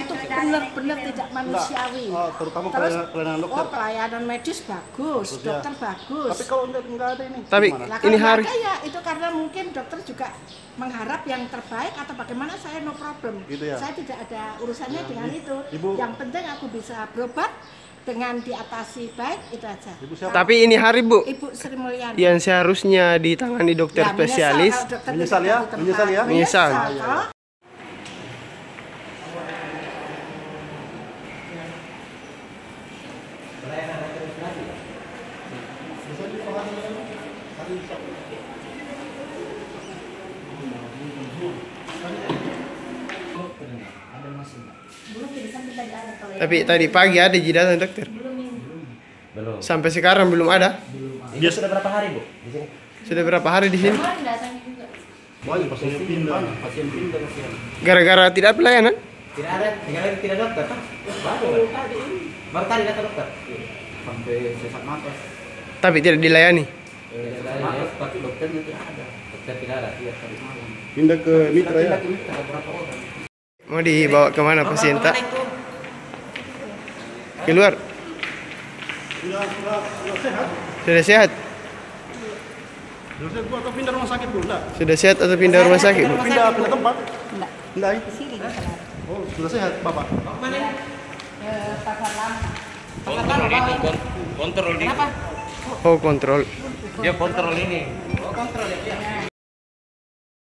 itu benar-benar tidak manusiawi. Terutama Terus, pelayanan dokter. oh pelayanan medis bagus, dokter bagus. Tapi kalau nggak ada ini, Tapi Nah, ini kalau hari nggak ada ya itu karena mungkin dokter juga mengharap yang terbaik atau bagaimana, saya no problem. Gitu ya? Saya tidak ada urusannya dengan itu. Ibu. Yang penting aku bisa berobat dengan diatasi baik, itu aja. Ibu siapa? tapi ini hari Bu Ibu Sri Mulyani. yang seharusnya ditangani dokter Ya, spesialis. Menyesal ya? Menyesal ya? Menyesal. Toh. Tapi tadi pagi ada datang dokter. Belum. Sampai sekarang belum ada. Dia sudah berapa hari, Bu? Di sini? Sudah berapa hari di sini? Banyak pasien pindah, pasien pindah. Gara-gara tidak pelayanan? Tidak ada, tidak dokter kan? Baru tadi datang dokter. Sampai sesak nafas. Tapi tidak dilayani. Tapi dokternya tidak ada. Dokter tidak ada, tidak tadi malam. Pindah ke mitra ya. Berapa orang? Mau dibawa kemana pasien tak? Keluar. Sudah sehat. Sudah sehat? Sudah sehat Bu, atau pindah rumah sakit Bu? Enggak. Sudah sehat atau pindah rumah sakit Bu? Pindah tempat. Enggak. Enggak. Di sini di Selar. Oh, sudah sehat Bapak. Pasar Lama. Kontrol ini, kontrol ini. Kenapa? Oh kontrol. Dia kontrol ini. Oh, kontrol ya.